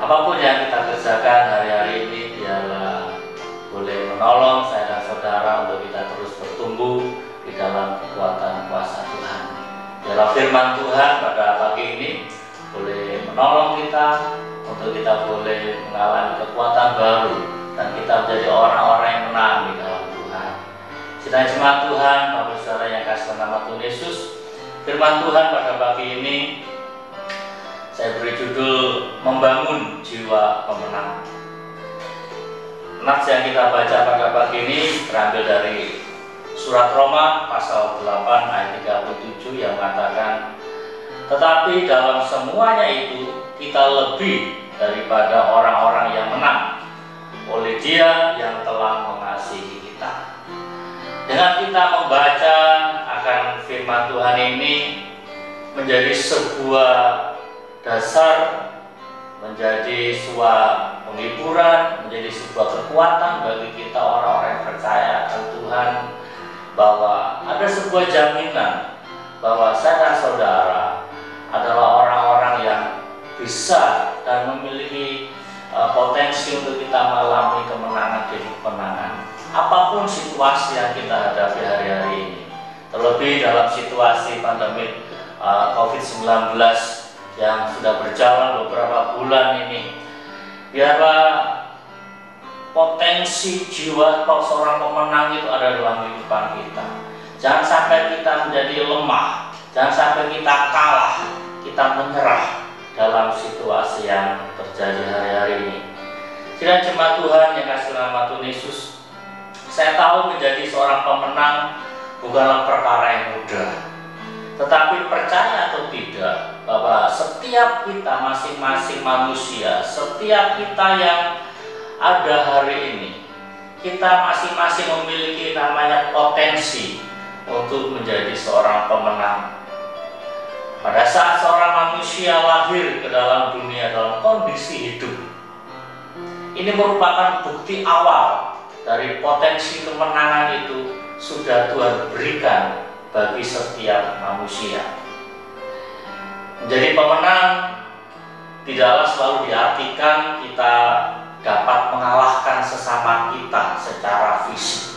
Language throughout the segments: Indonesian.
Apapun yang kita kerjakan hari-hari ini, biarlah boleh menolong saya dan saudara untuk kita terus bertumbuh di dalam kekuatan kuasa Tuhan. Biarlah firman Tuhan pada pagi ini boleh menolong kita untuk kita boleh mengalami kekuatan baru dan kita menjadi orang-orang yang menang di dalam Tuhan. Sidang jemaat Tuhan, Bapak Saudara yang kasih nama Tuhan Yesus, firman Tuhan pada pagi ini saya beri judul Membangun Jiwa Pemenang. Nats yang kita baca pada pagi ini terambil dari surat Roma pasal 8 ayat 37 yang mengatakan, tetapi dalam semuanya itu kita lebih daripada orang-orang yang menang oleh Dia yang telah mengasihi kita. Dengan kita membaca akan firman Tuhan ini menjadi sebuah dasar, menjadi sebuah penghiburan, menjadi sebuah kekuatan bagi kita orang-orang yang percaya akan Tuhan, bahwa ada sebuah jaminan bahwa saya dan saudara adalah orang-orang yang bisa dan memiliki potensi untuk kita mengalami kemenangan demi kemenangan apapun situasi yang kita hadapi hari-hari ini, terlebih dalam situasi pandemi COVID-19 yang sudah berjalan beberapa bulan ini. Biarlah potensi jiwa seorang pemenang itu ada dalam kehidupan kita. Jangan sampai kita menjadi lemah, jangan sampai kita kalah, kita menyerah dalam situasi yang terjadi hari-hari ini. Sidang jemaat Tuhan yang kasih nama Tuhan Yesus, saya tahu menjadi seorang pemenang bukanlah perkara yang mudah. Tetapi percaya atau tidak bahwa setiap kita masing-masing manusia, setiap kita yang ada hari ini, kita masing-masing memiliki namanya potensi untuk menjadi seorang pemenang. Pada saat seorang manusia lahir ke dalam dunia dalam kondisi hidup, ini merupakan bukti awal dari potensi kemenangan itu sudah Tuhan berikan bagi setiap manusia. Menjadi pemenang tidaklah selalu diartikan kita dapat mengalahkan sesama kita secara fisik,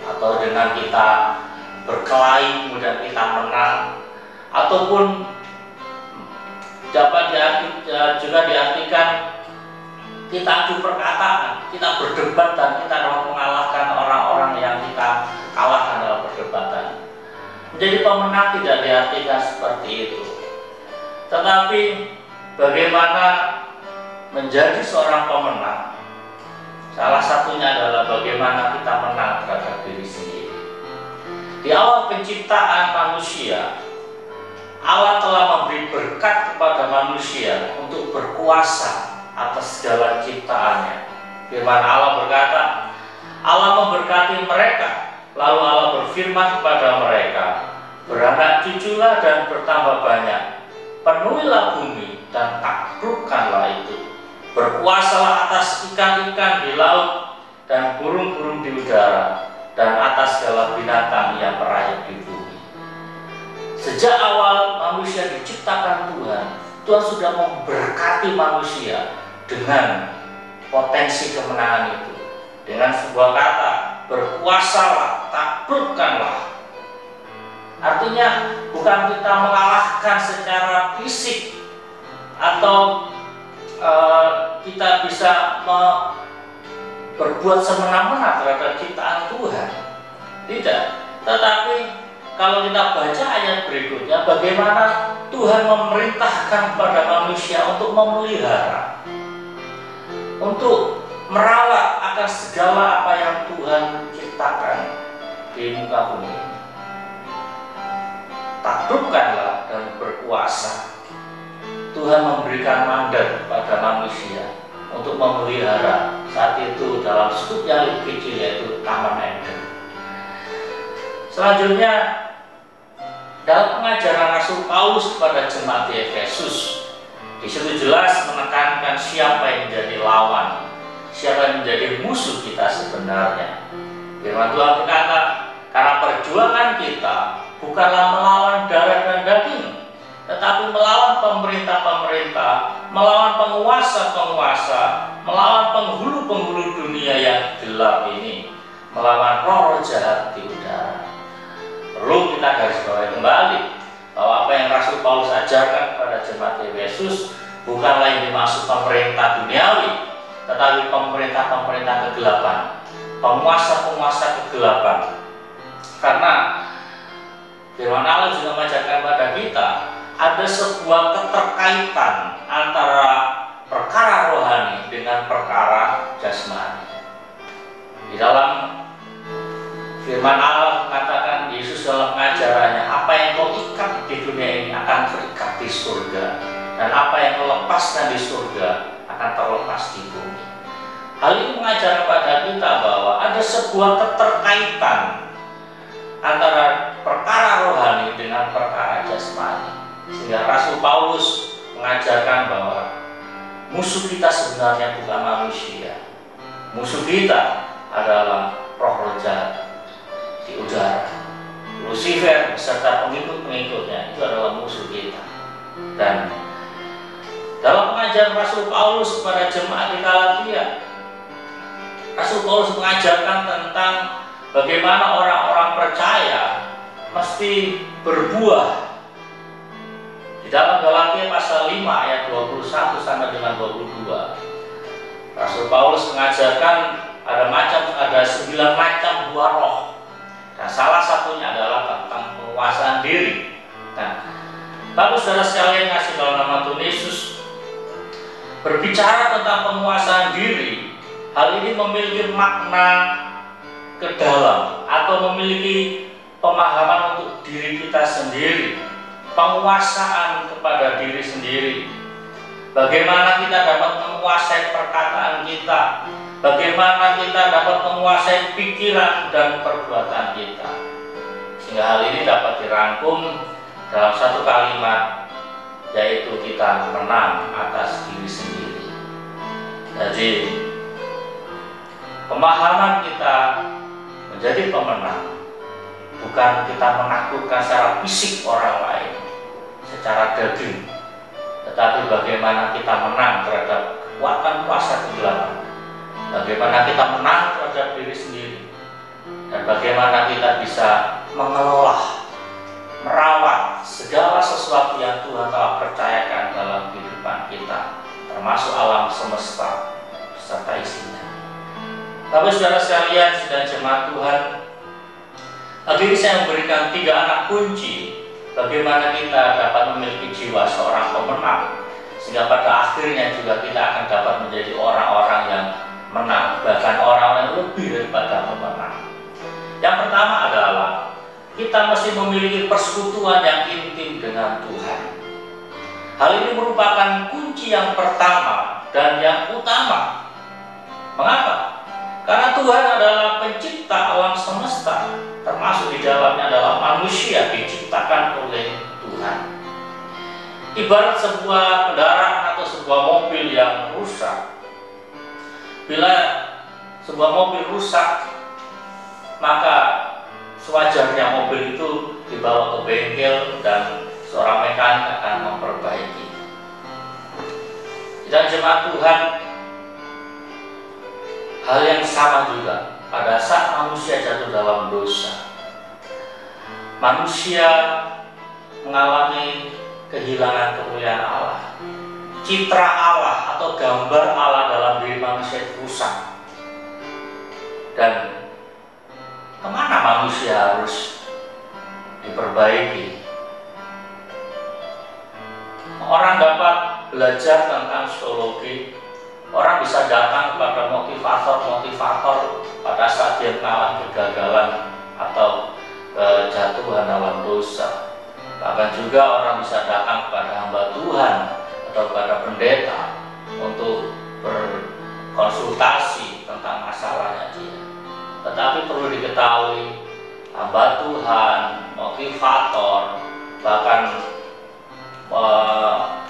atau dengan kita berkelahi kemudian kita menang, ataupun dapat juga diartikan kita adu perkataan, kita berdebat dan kita dapat mengalahkan orang-orang yang kita kalahkan dalam perdebatan. Menjadi pemenang tidak diartikan seperti itu. Tetapi bagaimana menjadi seorang pemenang? Salah satunya adalah bagaimana kita menang terhadap diri sendiri. Di awal penciptaan manusia, Allah telah memberi berkat kepada manusia untuk berkuasa atas segala ciptaannya. Firman Allah berkata, Allah memberkati mereka, lalu Allah berfirman kepada mereka, beranak cuculah dan bertambah banyak, penuhilah bumi dan taklukkanlah itu, berkuasalah atas ikan-ikan di laut dan burung-burung di udara dan atas segala binatang yang merayap di bumi. Sejak awal manusia diciptakan Tuhan, Tuhan sudah memberkati manusia dengan potensi kemenangan itu, dengan sebuah kata, berkuasalah, taklukkanlah. Artinya bukan kita mengalahkan secara fisik atau kita bisa berbuat semena-mena terhadap ciptaan Tuhan. Tidak. Tetapi kalau kita baca ayat berikutnya, bagaimana Tuhan memerintahkan kepada manusia untuk memelihara, untuk merawat akan segala apa yang Tuhan ciptakan di muka bumi. Taklukkanlah dan berkuasa. Tuhan memberikan mandat kepada manusia untuk memelihara saat itu dalam skup yang lebih kecil, yaitu Taman Eden. Selanjutnya dalam pengajaran Rasul Paulus kepada jemaat di Efesus, di situ jelas menekankan siapa yang menjadi lawan, siapa yang menjadi musuh kita sebenarnya. Firman Tuhan berkata, karena perjuangan kita bukanlah melawan darah dan daging, tetapi melawan pemerintah-pemerintah, melawan penguasa-penguasa, melawan penghulu-penghulu dunia yang gelap ini, melawan roh jahat di udara. Perlu kita garis bawahi kembali bahwa apa yang Rasul Paulus ajarkan kepada jemaat Efesus bukanlah yang dimaksud pemerintah duniawi, tetapi pemerintah-pemerintah kegelapan, penguasa-penguasa kegelapan. Karena firman Allah juga mengajarkan pada kita ada sebuah keterkaitan antara perkara rohani dengan perkara jasmani. Di dalam firman Allah mengatakan, Yesus dalam pengajarannya, apa yang kau ikat di dunia ini akan terikat di surga, dan apa yang kau lepaskan di surga akan terlepas di bumi. Hal ini mengajar kepada kita bahwa ada sebuah keterkaitan antara perkara rohani dengan perkara jasmani, sehingga Rasul Paulus mengajarkan bahwa musuh kita sebenarnya bukan manusia. Musuh kita adalah roh jahat di udara. Lucifer beserta pengikut-pengikutnya itu adalah musuh kita. Dan dalam pengajaran Rasul Paulus kepada jemaat di Galatia, Rasul Paulus mengajarkan tentang bagaimana orang-orang percaya mesti berbuah. Di dalam Galatia pasal 5 ayat 21 sampai dengan 22, Rasul Paulus mengajarkan ada 9 macam buah roh. Nah, salah satunya adalah tentang penguasaan diri. Nah, Bapak saudara sekalian kasih dalam nama Tuhan Yesus, berbicara tentang penguasaan diri, hal ini memiliki makna ke dalam atau memiliki pemahaman untuk diri kita sendiri, penguasaan kepada diri sendiri. Bagaimana kita dapat menguasai perkataan kita, bagaimana kita dapat menguasai pikiran dan perbuatan kita, sehingga hal ini dapat dirangkum dalam satu kalimat, yaitu kita menang atas diri sendiri. Jadi pemahaman kita menjadi pemenang bukan kita menaklukkan secara fisik orang lain, secara daging, tetapi bagaimana kita menang terhadap kekuatan kuasa kegelapan, bagaimana kita menang terhadap diri sendiri, dan bagaimana kita bisa mengelola, merawat segala sesuatu yang Tuhan telah percayakan dalam kehidupan kita, termasuk alam semesta serta isinya. Bapak saudara sekalian, sedang jemaat Tuhan, hari ini saya memberikan 3 anak kunci bagaimana kita dapat memiliki jiwa seorang pemenang, sehingga pada akhirnya juga kita akan dapat menjadi orang-orang yang menang, bahkan orang yang lebih daripada pemenang. Yang pertama adalah kita mesti memiliki persekutuan yang intim dengan Tuhan. Hal ini merupakan kunci yang pertama dan yang utama. Mengapa? Karena Tuhan adalah pencipta alam semesta, termasuk di dalamnya adalah manusia diciptakan oleh Tuhan. Ibarat sebuah kendaraan atau sebuah mobil yang rusak. Bila sebuah mobil rusak, maka sewajarnya mobil itu dibawa ke bengkel dan seorang mekanik akan memperbaiki. Dan jemaat Tuhan, hal yang sama juga pada saat manusia jatuh dalam dosa, manusia mengalami kehilangan kemuliaan Allah. Citra Allah atau gambar Allah dalam diri manusia itu rusak. Dan kemana manusia harus diperbaiki? Orang dapat belajar tentang psikologi. Orang bisa datang kepada motivator-motivator pada saat dia mengalami kegagalan atau kejatuhan dalam dosa. Bahkan juga orang bisa datang kepada hamba Tuhan atau kepada pendeta untuk berkonsultasi tentang masalahnya dia. Tetapi perlu diketahui, hamba Tuhan, motivator, bahkan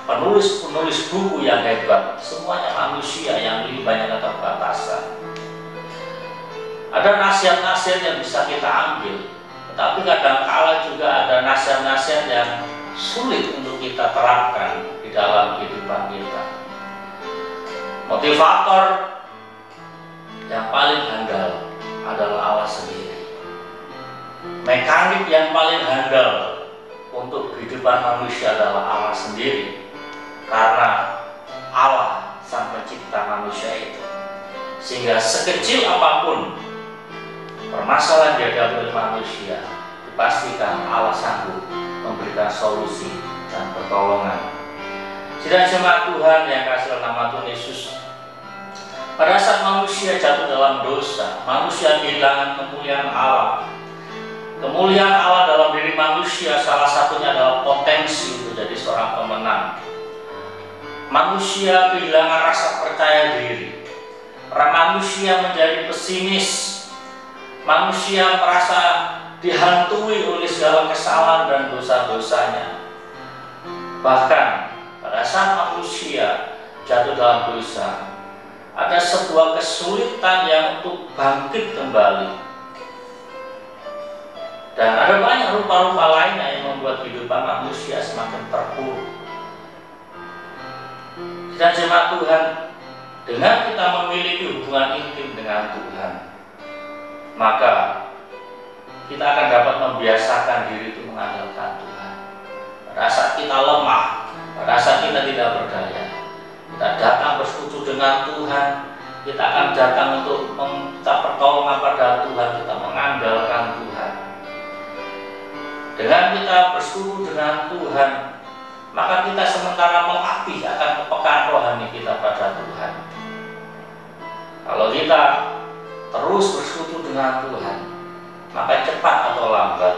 penulis buku yang hebat, semuanya manusia yang lebih banyak keterbatasan. Ada nasihat-nasihat yang bisa kita ambil, tetapi kadang-kala juga ada nasihat-nasihat yang sulit untuk kita terapkan di dalam kehidupan kita. Motivator yang paling handal adalah Allah sendiri. Mekanik yang paling handal untuk kehidupan manusia adalah Allah sendiri, karena Allah sang pencipta manusia itu. Sehingga sekecil apapun permasalahan yang dihadapi oleh manusia, dipastikan Allah sanggup memberikan solusi dan pertolongan. Sidang jemaat Tuhan yang kasih nama Tuhan Yesus, pada saat manusia jatuh dalam dosa, manusia kehilangan kemuliaan Allah. Kemuliaan Allah dalam diri manusia salah satunya adalah potensi untuk jadi seorang pemenang. Manusia kehilangan rasa percaya diri. Manusia menjadi pesimis. Manusia merasa dihantui oleh segala kesalahan dan dosa-dosanya. Bahkan pada saat manusia jatuh dalam dosa, ada sebuah kesulitan yang untuk bangkit kembali. Dan ada banyak rupa-rupa lainnya yang membuat kehidupan manusia semakin terpuruk. Dan jemaat Tuhan, dengan kita memiliki hubungan intim dengan Tuhan, maka kita akan dapat membiasakan diri itu mengandalkan Tuhan. Pada saat kita lemah, pada saat kita tidak berdaya, kita datang bersekutu dengan Tuhan, kita akan datang untuk meminta pertolongan pada Tuhan, kita mengandalkan Tuhan. Dengan kita bersekutu dengan Tuhan, maka kita sementara melatih akan kepekaan rohani kita pada Tuhan. Kalau kita terus bersekutu dengan Tuhan, maka cepat atau lambat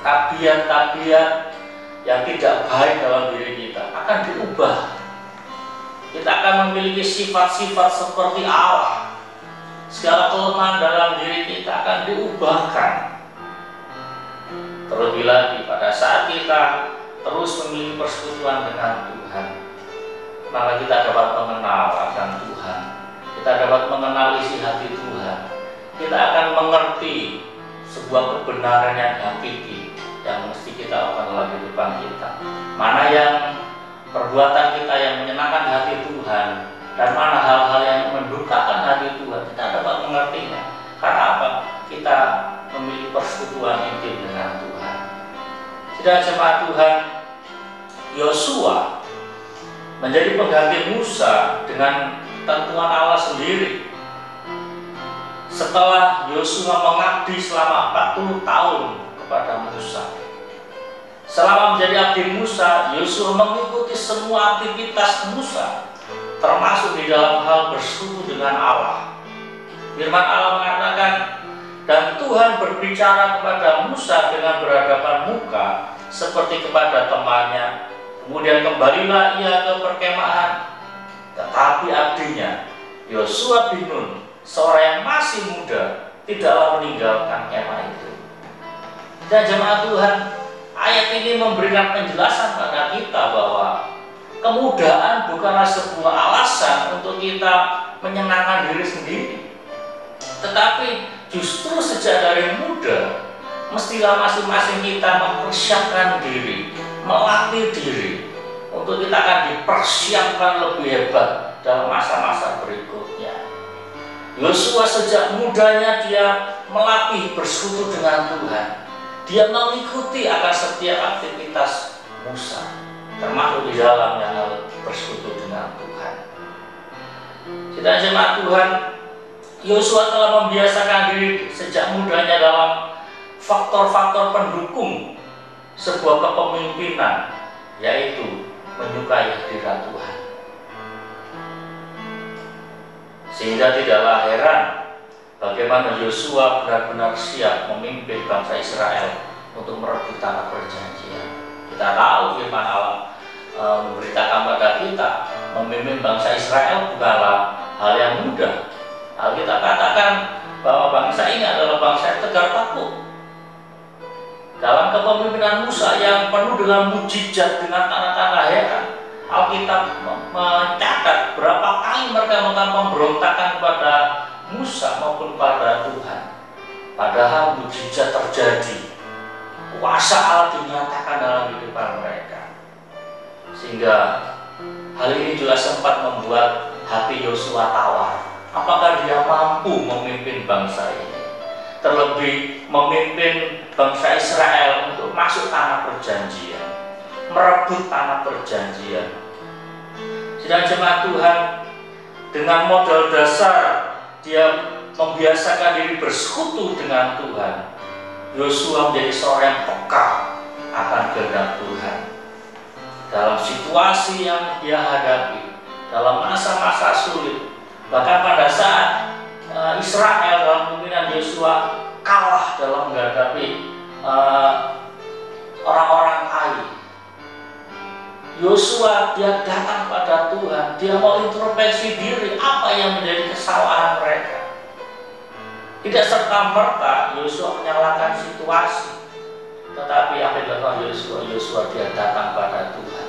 tabiat-tabiat yang tidak baik dalam diri kita akan diubah. Kita akan memiliki sifat-sifat seperti Allah. Segala kelemahan dalam diri kita akan diubahkan. Terlebih lagi pada saat kita terus memiliki persekutuan dengan Tuhan, maka kita dapat mengenal akan Tuhan. Kita dapat mengenal isi hati Tuhan. Kita akan mengerti sebuah kebenaran yang hakiki yang mesti kita lakukan dalam kehidupan kita. Mana yang perbuatan kita yang menyenangkan hati Tuhan, dan mana hal-hal yang mendukakan hati Tuhan, kita dapat mengertinya. Karena apa? Kita memiliki persekutuan intim dengan Tuhan. Sidang jemaat Tuhan, Yosua menjadi pengganti Musa dengan tentuan Allah sendiri. Setelah Yosua mengabdi selama 40 tahun kepada Musa, selama menjadi abdi Musa, Yosua mengikuti semua aktivitas Musa, termasuk di dalam hal bersekutu dengan Allah. Firman Allah mengatakan, dan Tuhan berbicara kepada Musa dengan berhadapan muka seperti kepada temannya. Kemudian kembalilah ia ke perkemahan. Tetapi abdinya Yosua bin Nun, seorang yang masih muda, tidaklah meninggalkan kemah itu. Dan jemaat Tuhan, ayat ini memberikan penjelasan pada kita bahwa kemudahan bukanlah sebuah alasan untuk kita menyenangkan diri sendiri. Tetapi justru sejak dari muda, mestilah masing-masing kita mempersiapkan diri, melatih diri, untuk kita akan dipersiapkan lebih hebat dalam masa-masa berikutnya. Yosua sejak mudanya dia melatih bersekutu dengan Tuhan. Dia mengikuti akan setiap aktivitas Musa, termasuk di dalamnya hal bersekutu dengan Tuhan. Sidang jemaat Tuhan, Yosua telah membiasakan diri sejak mudanya dalam faktor-faktor pendukung sebuah kepemimpinan, yaitu menyukai hadirat Tuhan. Sehingga tidaklah heran bagaimana Yosua benar-benar siap memimpin bangsa Israel untuk merebut tanah perjanjian. Kita tahu firman Allah memberitakan pada kita, memimpin bangsa Israel bukanlah hal yang mudah. Alkitab katakan bahwa bangsa ini adalah bangsa yang tegar takut. Dalam kepemimpinan Musa yang penuh dengan mujizat, dengan tanda-tanda heran, Alkitab mencatat berapa kali mereka melakukan pemberontakan kepada Musa maupun kepada Tuhan. Padahal mujizat terjadi, kuasa Allah dinyatakan dalam kehidupan mereka. Sehingga hal ini juga sempat membuat hati Yosua tawar. Apakah dia mampu memimpin bangsa ini? Terlebih memimpin bangsa Israel untuk masuk tanah perjanjian, merebut tanah perjanjian. Sidang jemaat Tuhan, dengan modal dasar dia membiasakan diri bersekutu dengan Tuhan, Yosua menjadi seorang yang peka akan kehendak Tuhan. Dalam situasi yang dia hadapi, dalam masa-masa sulit, bahkan pada saat Israel dalam pimpinan Yosua kalah dalam menghadapi orang-orang Ai, Yosua dia datang pada Tuhan, dia mau introspeksi diri apa yang menjadi kesalahan mereka. Tidak serta-merta Yosua menyalahkan situasi, tetapi apa yang dilakukan Yosua dia datang pada Tuhan.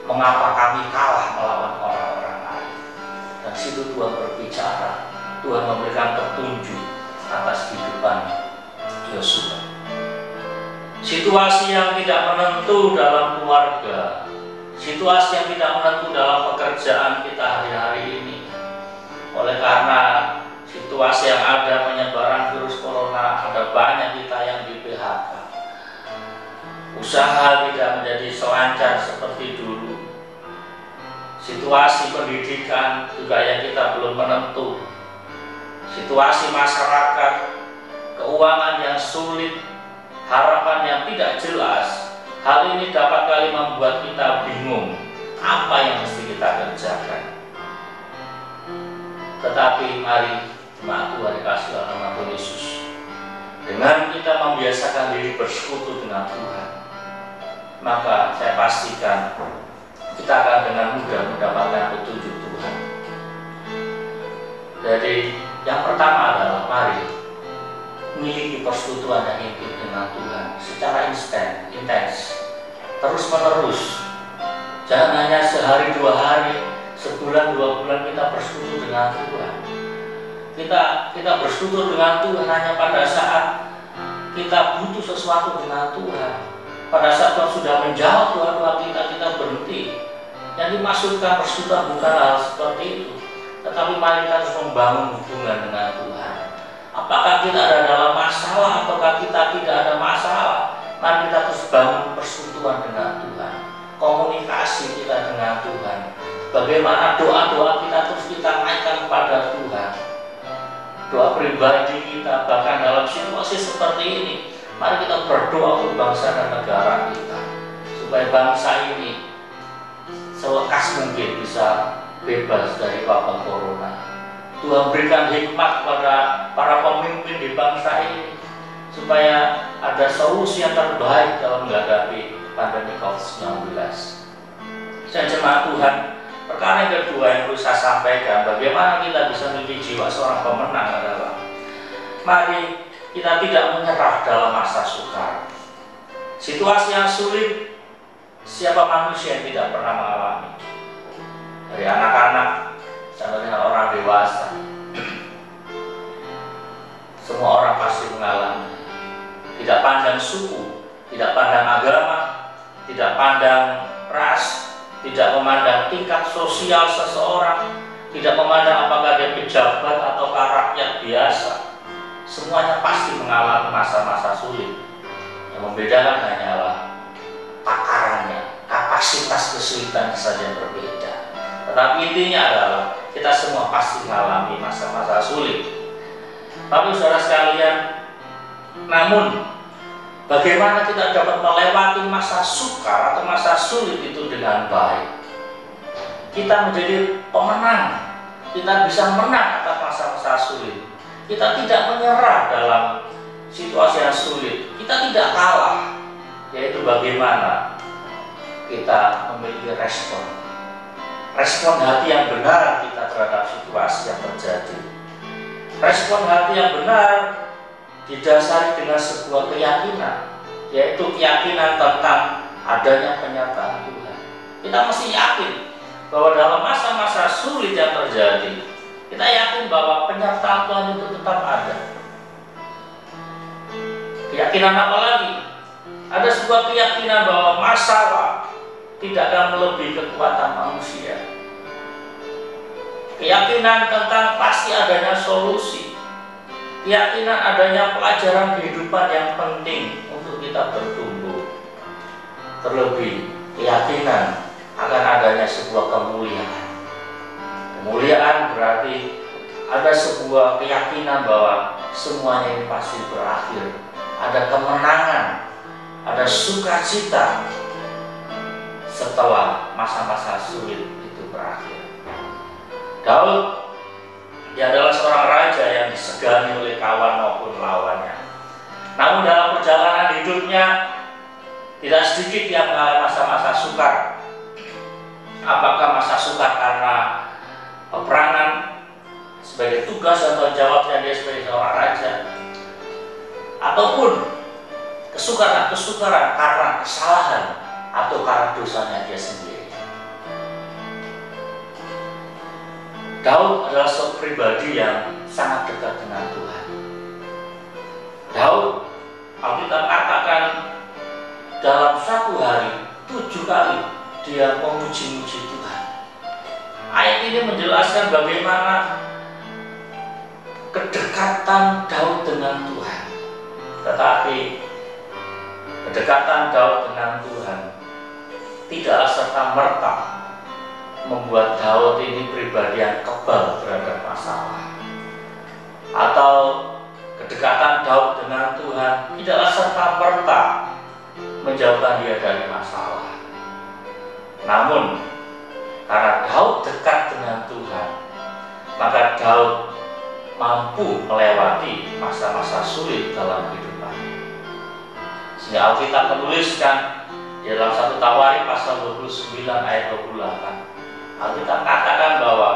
Mengapa kami kalah melawan orang-orang lain? Dan situ Tuhan berbicara, Tuhan memberikan petunjuk atas kehidupan Yosua. Situasi yang tidak menentu dalam keluarga, situasi yang tidak menentu dalam pekerjaan kita hari-hari ini, oleh karena situasi yang ada penyebaran virus corona, ada banyak kita yang di PHK. Usaha tidak menjadi selancar seperti dulu. Situasi pendidikan juga yang kita belum menentu. Situasi masyarakat, keuangan yang sulit, harapan yang tidak jelas. Hal ini dapat kali membuat kita bingung apa yang mesti kita kerjakan. Tetapi mari jemaat Tuhan dikasih oleh nama Tuhan Yesus, dengan kita membiasakan diri bersekutu dengan Tuhan, maka saya pastikan kita akan dengan mudah mendapatkan petunjuk Tuhan. Jadi yang pertama adalah mari miliki persekutuan yang intim dengan Tuhan secara intens, terus menerus. Jangan hanya sehari dua hari, sebulan dua bulan kita bersekutu dengan Tuhan. Kita bersekutu dengan Tuhan hanya pada saat kita butuh sesuatu dengan Tuhan. Pada saat Tuhan sudah menjawab doa-doa kita berhenti. Yang dimaksudkan persekutuan bukan hal seperti itu, tetapi mari kita harus membangun hubungan dengan Tuhan. Apakah kita ada dalam masalah ataukah kita tidak ada masalah, mari kita terus bangun persekutuan dengan Tuhan, komunikasi kita dengan Tuhan. Bagaimana doa-doa kita terus kita naikkan kepada Tuhan, doa pribadi kita, bahkan dalam situasi seperti ini, mari kita berdoa untuk bangsa dan negara kita, supaya bangsa ini selekas mungkin bisa bebas dari wabah corona. Tuhan berikan hikmat kepada para pemimpin di bangsa ini, supaya ada solusi yang terbaik dalam menghadapi pandemi COVID-19. Dan jemaat Tuhan, perkara yang kedua yang perlu saya sampaikan, bagaimana kita bisa memiliki jiwa seorang pemenang adalah, mari kita tidak menyerah dalam masa sukar. Situasi yang sulit, siapa manusia yang tidak pernah mengalami? Dari anak-anak sampai dengan orang dewasa, semua orang pasti mengalami. Tidak pandang suku, tidak pandang agama, tidak pandang ras, tidak memandang tingkat sosial seseorang, tidak memandang apakah dia pejabat atau rakyat biasa. Semuanya pasti mengalami masa-masa sulit. Yang membedakan hanyalah takarannya, kapasitas kesulitan saja yang berbeda. Tetapi intinya adalah kita semua pasti mengalami masa-masa sulit. Tapi saudara sekalian, namun bagaimana kita dapat melewati masa sukar atau masa sulit itu dengan baik? Kita menjadi pemenang, kita bisa menang atas masa-masa sulit. Kita tidak menyerah dalam situasi yang sulit, kita tidak kalah. Yaitu bagaimana kita memiliki respon hati yang benar kita terhadap situasi yang terjadi. Respon hati yang benar didasari dengan sebuah keyakinan, yaitu keyakinan tentang adanya penyertaan Tuhan. Kita mesti yakin bahwa dalam masa-masa sulit yang terjadi, kita yakin bahwa penyertaan Tuhan itu tetap ada. Keyakinan apa lagi? Ada sebuah keyakinan bahwa masalah tidak akan melebihi kekuatan manusia. keyakinan tentang pasti adanya solusi, keyakinan adanya pelajaran kehidupan yang penting untuk kita bertumbuh, terlebih keyakinan akan adanya sebuah kemuliaan. Kemuliaan berarti ada sebuah keyakinan bahwa semuanya ini pasti berakhir, ada kemenangan, ada sukacita setelah masa-masa sulit itu berakhir. Daud, dia adalah seorang raja yang disegani oleh kawan maupun lawannya. Namun dalam perjalanan hidupnya tidak sedikit yang mengalami masa-masa sukar. Apakah masa sukar karena peperangan sebagai tugas atau jawabnya dia sebagai seorang raja, ataupun kesukaran karena kesalahan atau karena dosanya dia sendiri. Daud adalah seorang pribadi yang sangat dekat dengan Tuhan. Daud, Alkitab katakan dalam satu hari 7 kali dia memuji-muji Tuhan. Ayat ini menjelaskan bagaimana kedekatan Daud dengan Tuhan. Tetapi kedekatan Daud dengan Tuhan tidaklah serta-merta membuat Daud ini pribadi yang kebal terhadap masalah, atau kedekatan Daud dengan Tuhan tidaklah serta-merta menjauhkan dia dari masalah. Namun karena Daud dekat dengan Tuhan, maka Daud mampu melewati masa-masa sulit dalam kehidupannya. Sehingga Alkitab menuliskan di dalam 1 Tawarik pasal 29 ayat 28, Alkitab katakan bahwa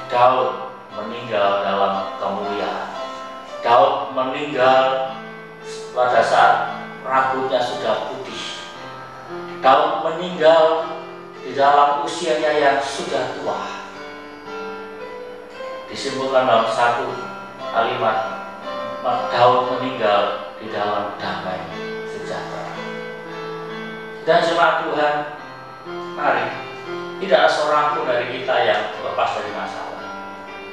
Daud meninggal dalam kemuliaan. Daud meninggal pada saat rambutnya sudah putih. Daud meninggal di dalam usianya yang sudah tua. Disimpulkan dalam satu kalimat, Daud meninggal di dalam damai sejahtera. Dan jemaat Tuhan, mari, tidak ada seorang pun dari kita yang lepas dari masalah,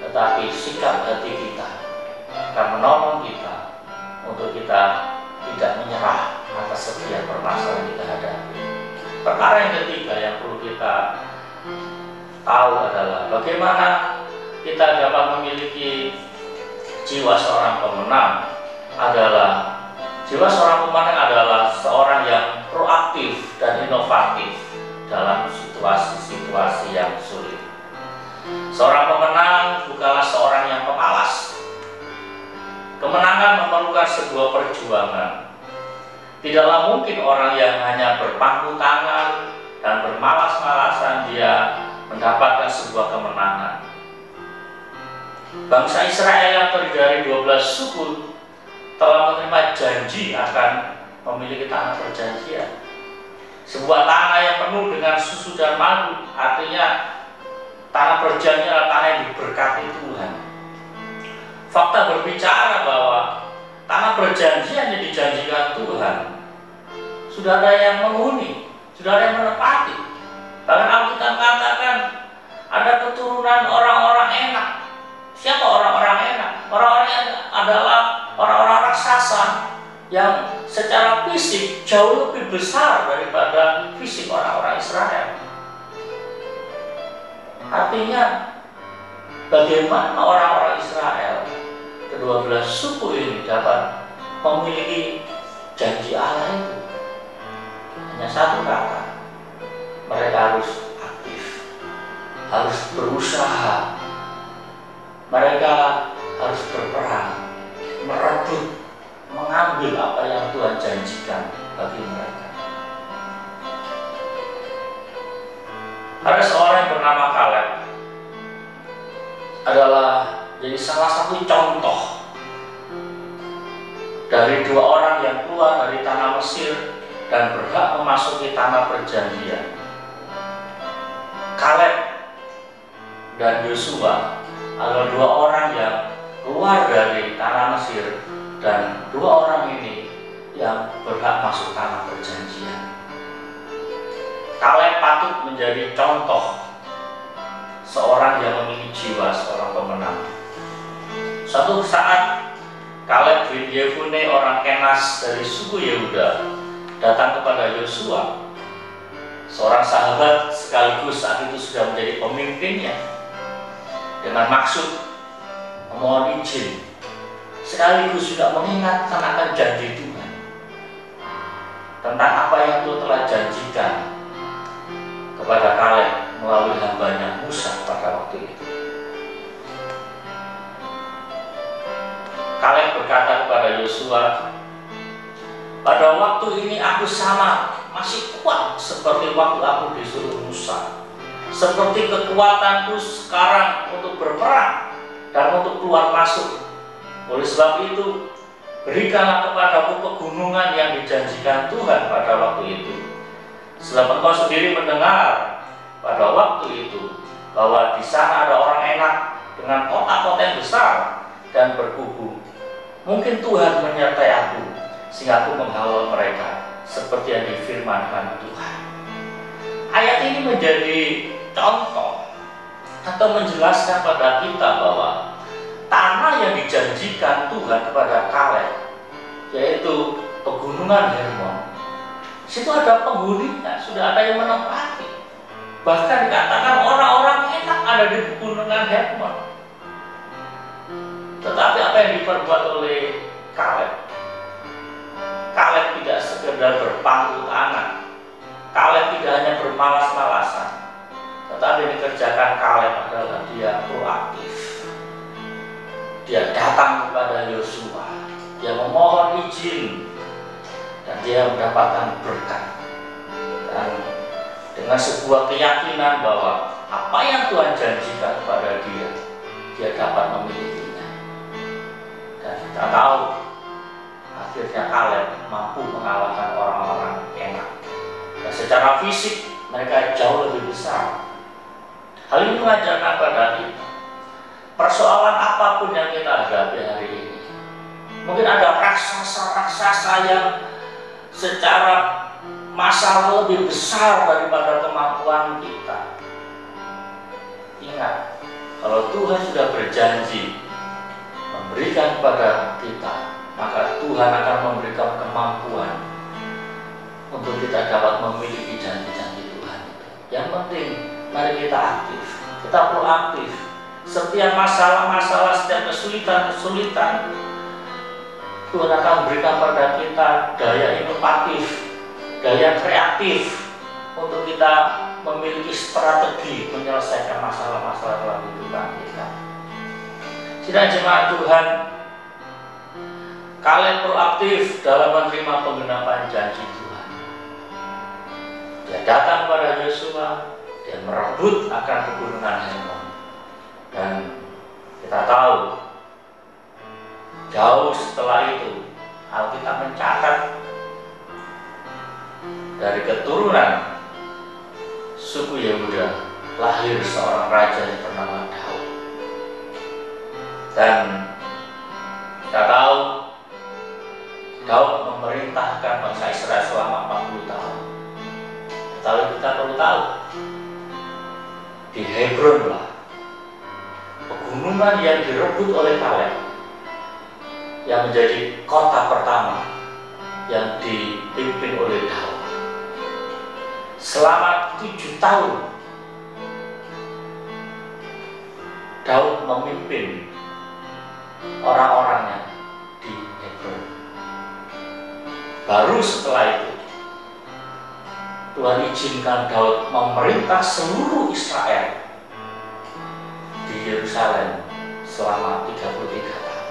tetapi sikap hati kita akan menolong kita untuk kita tidak menyerah atas setiap permasalahan yang kita hadapi. Perkara yang ketiga yang perlu kita tahu adalah bagaimana kita dapat memiliki jiwa seorang pemenang. Jiwa seorang pemenang adalah seorang yang proaktif dan inovatif dalam situasi-situasi yang sulit. Seorang pemenang bukanlah seorang yang pemalas. Kemenangan memerlukan sebuah perjuangan. Tidaklah mungkin orang yang hanya berpangku tangan dan bermalas-malasan dia mendapatkan sebuah kemenangan. Bangsa Israel yang terdiri dari 12 suku telah menerima janji akan memiliki tanah perjanjian. Sebuah tanah yang penuh dengan susu dan madu, artinya tanah perjanjian adalah tanah yang diberkati Tuhan. Fakta berbicara bahwa tanah perjanjian yang dijanjikan Tuhan sudah ada yang menghuni, sudah ada yang menepati. Bahkan Alkitab katakan ada keturunan orang-orang enak. Siapa orang-orang enak? Orang-orang yang adalah orang-orang raksasa yang secara fisik jauh lebih besar daripada fisik orang-orang Israel. Artinya bagaimana orang-orang Israel, ke-12 suku ini dapat memiliki janji Allah itu? Hanya satu kata, mereka harus aktif, harus berusaha, mereka harus berperang, merebut, mengambil apa yang Tuhan janjikan bagi mereka. Ada seorang yang bernama Kaleb, adalah jadi salah satu contoh dari 2 orang yang keluar dari tanah Mesir dan berhak memasuki tanah perjanjian. Kaleb dan Yosua adalah 2 orang yang keluar dari tanah Mesir dan 2 orang ini yang berhak masuk tanah perjanjian. Kaleb patut menjadi contoh seorang yang memiliki jiwa seorang pemenang. Suatu saat Kaleb bin Yefune orang Kenas dari suku Yehuda datang kepada Yosua, seorang sahabat sekaligus saat itu sudah menjadi pemimpinnya, dengan maksud memohon izin sekaligus juga mengingatkan akan janji Tuhan tentang apa yang Tuhan telah janjikan kepada Kaleb melalui hambanya Musa pada waktu itu. Kaleb berkata kepada Yosua, pada waktu ini aku masih kuat seperti waktu aku disuruh Musa, seperti kekuatanku sekarang untuk berperang dan untuk keluar masuk. Oleh sebab itu, berikanlah kepadaku pegunungan yang dijanjikan Tuhan pada waktu itu. Sebab engkau sendiri mendengar pada waktu itu bahwa di sana ada orang enak dengan kota-kota yang besar dan berkubu. Mungkin Tuhan menyertai aku sehingga aku menghalau mereka seperti yang difirmankan Tuhan. Ayat ini menjadi contoh atau menjelaskan pada kita bahwa tanah yang dijanjikan Tuhan kepada Kaleb, yaitu pegunungan Hermon, situ ada penghuninya, sudah ada yang menempati. Bahkan dikatakan orang-orang enak ada di pegunungan Hermon. Tetapi apa yang diperbuat oleh Kaleb? Kaleb tidak sekedar berpangku tangan. Kaleb tidak hanya bermalas-malasan, tetapi yang dikerjakan Kaleb adalah dia proaktif. Dia datang kepada Yosua, dia memohon izin, dan dia mendapatkan berkat. Dan dengan sebuah keyakinan bahwa apa yang Tuhan janjikan kepada dia, dia dapat memilikinya. Dan kita tahu akhirnya Kaleb mampu mengalahkan orang-orang enak. Dan secara fisik mereka jauh lebih besar. Hal ini mengajarkan pada kita, persoalan apapun yang kita hadapi hari ini, mungkin ada raksasa-raksasa yang secara masalah lebih besar daripada kemampuan kita. Ingat, kalau Tuhan sudah berjanji memberikan kepada kita, maka Tuhan akan memberikan kemampuan untuk kita dapat memiliki janji-janji Tuhan. Yang penting, mari kita aktif, kita proaktif. Setiap masalah-masalah, setiap kesulitan-kesulitan, Tuhan akan memberikan pada kita daya inovatif, daya kreatif untuk kita memiliki strategi menyelesaikan masalah-masalah dalam kehidupan kita. Sidang jemaat Tuhan, Kaleb proaktif dalam menerima penggenapan janji Tuhan. Dia datang kepada Yosua, dia merebut akan pegunungan Hermon. Dan kita tahu, jauh setelah itu, Alkitab mencatat dari keturunan suku Yehuda lahir seorang raja yang bernama Daud. Dan kita tahu Daud memerintahkan bangsa Israel selama 40 tahun. Tapi kita perlu tahu, di Hebron lah pegunungan yang direbut oleh Kaleb, yang menjadi kota pertama yang dipimpin oleh Daud. Selama 7 tahun Daud memimpin orang-orangnya di Hebron. Baru setelah itu Tuhan izinkan Daud memerintah seluruh Israel di Yerusalem selama 33 tahun.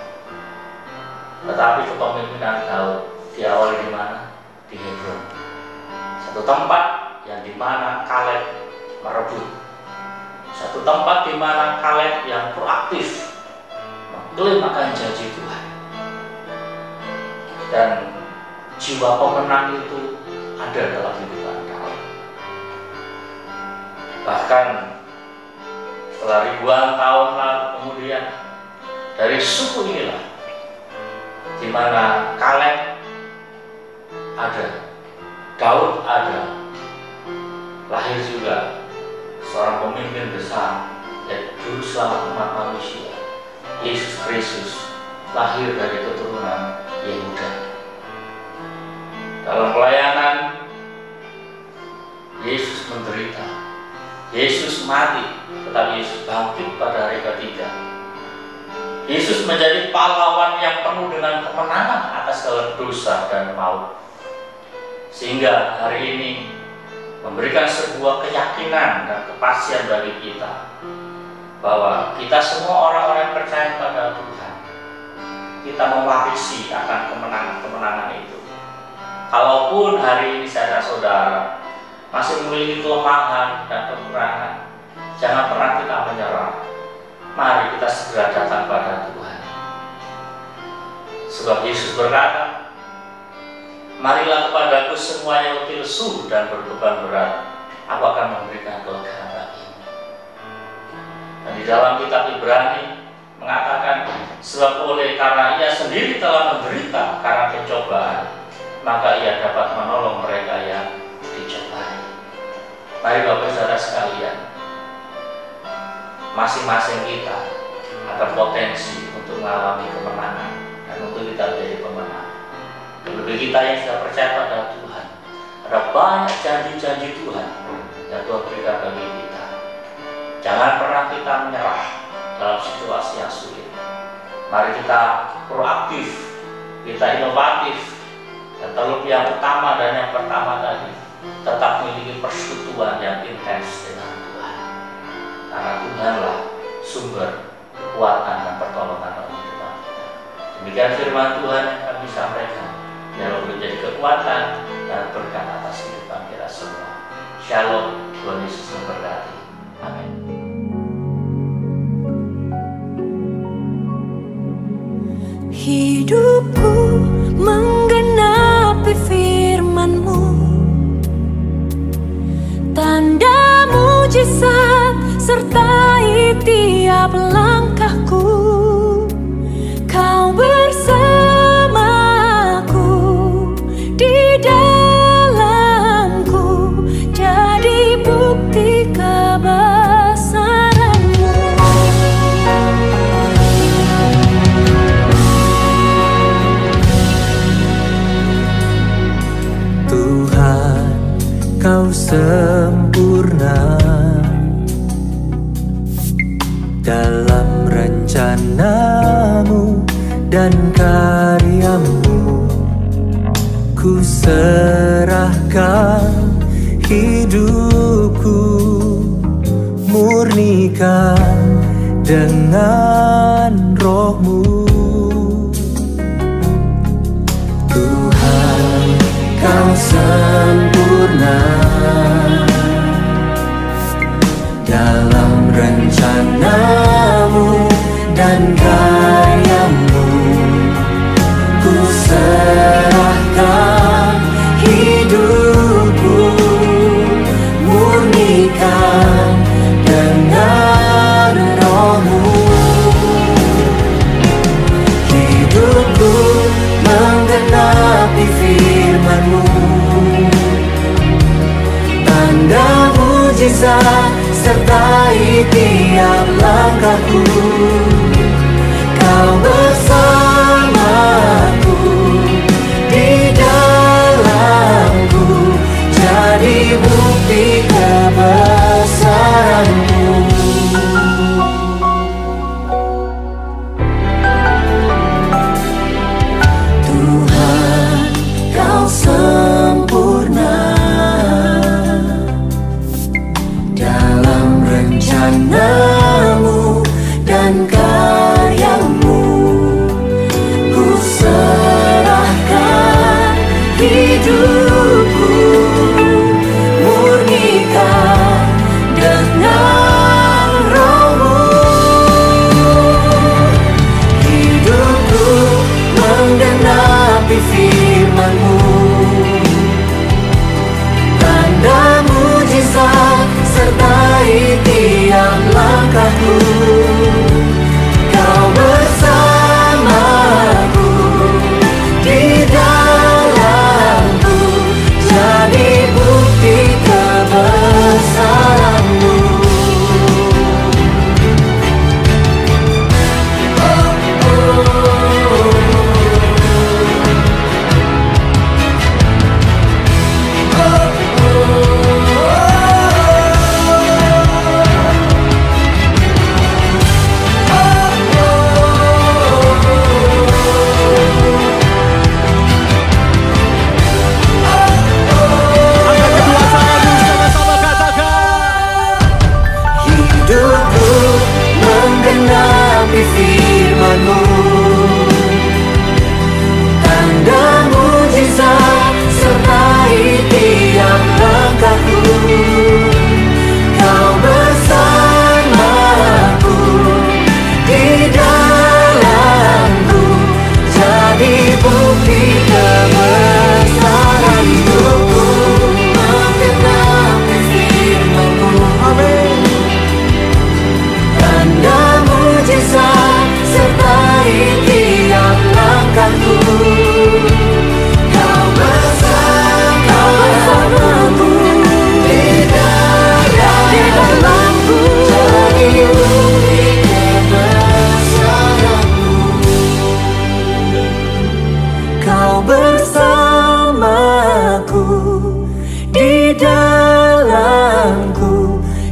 Tetapi kepemimpinan Daud diawali di mana? Di Hebron. Satu tempat yang dimana Kaleb merebut. Satu tempat di mana Kaleb yang proaktif mengklaim akan janji Tuhan. Dan jiwa pemenang itu ada dalam kehidupan Daud. Bahkan setelah ribuan tahun lalu kemudian, dari suku inilah di mana Kaleb ada, Daud ada, lahir juga seorang pemimpin besar yaitu Juru Selamat umat manusia, Yesus Kristus, lahir dari keturunan Yehuda. Dalam pelayanan, Yesus menderita, Yesus mati, tetapi Yesus bangkit pada hari ketiga. Yesus menjadi pahlawan yang penuh dengan kemenangan atas segala dosa dan maut, sehingga hari ini memberikan sebuah keyakinan dan kepastian bagi kita bahwa kita semua orang-orang yang percaya pada Tuhan, kita mewarisi akan kemenangan-kemenangan itu. Kalaupun hari ini saudara-saudara masih memiliki kelemahan dan kekurangan, jangan pernah kita menyerah. Mari kita segera datang pada Tuhan. Sebab Yesus berkata, marilah kepadaku semua yang letih lesu dan berbeban berat, aku akan memberikan kelegaan bagimu. Dan di dalam kitab Ibrani mengatakan, sebab oleh karena ia sendiri telah menderita karena pencobaan, maka ia dapat menolong mereka yang dicobai. Mari Bapak Saudara sekalian, masing-masing kita ada potensi untuk mengalami kemenangan dan untuk kita menjadi pemenang. Lebih kita yang sudah percaya pada Tuhan, ada banyak janji-janji Tuhan yang Tuhan berikan bagi kita. Jangan pernah kita menyerah dalam situasi yang sulit. Mari kita proaktif, kita inovatif, dan terlebih yang utama dan yang pertama tadi, tetap memiliki persekutuan yang intens dengan Tuhan. Karena Tuhanlah sumber kekuatan dan pertolongan dalam kehidupan kita. Demikian firman Tuhan yang kami sampaikan, biarlah menjadi kekuatan dan berkat atas kehidupan kita semua. Shalom, Tuhan Yesus memberkati. Amin. Hidupku menggenapi firman-Mu, tanda mujizat sertai tiap langkahku. Kau bersamaku di dalamku, jadi bukti kebesaran-Mu. Tuhan, Kau sempurna dalam rencana-Mu dan karya-Mu. Ku serahkan hidupku, murnikan dengan Roh-Mu. Tuhan, Kau sempurna dalam rencana-Mu dan karya-Mu. Ku serahkan hidupku, murnikan dengan Roh-Mu. Hidupku menggenapi firman-Mu, tanda mujizat sertai tiap langkahku. Kau bersamaku di dalamku, jadi bukti kebesaran-Mu. Tuhan, Kau sempurna dalam rencana-Mu dan karya-Mu. Ku serahkan hidupku, murnikan dengan Roh-Mu. Hidupku menggenapi firman-Mu, tanda mujizat sertai tiap langkahku. firman-Mu, tanda mujizat sertai tiap langkahku. Kau bersamaku, di dalamku, jadi bukti kebesaran hidupku. Menggenapi firman-Mu, amin. Tanda mujizat sertai tiap langkahku. Kau bersamaku, di dalamku, jadi bukti kebesaran-Mu. Kau bersamaku, di dalamku,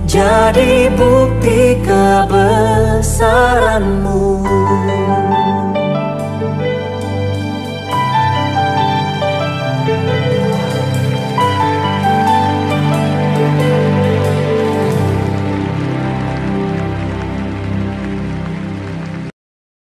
jadi bukti kebesaran-Mu.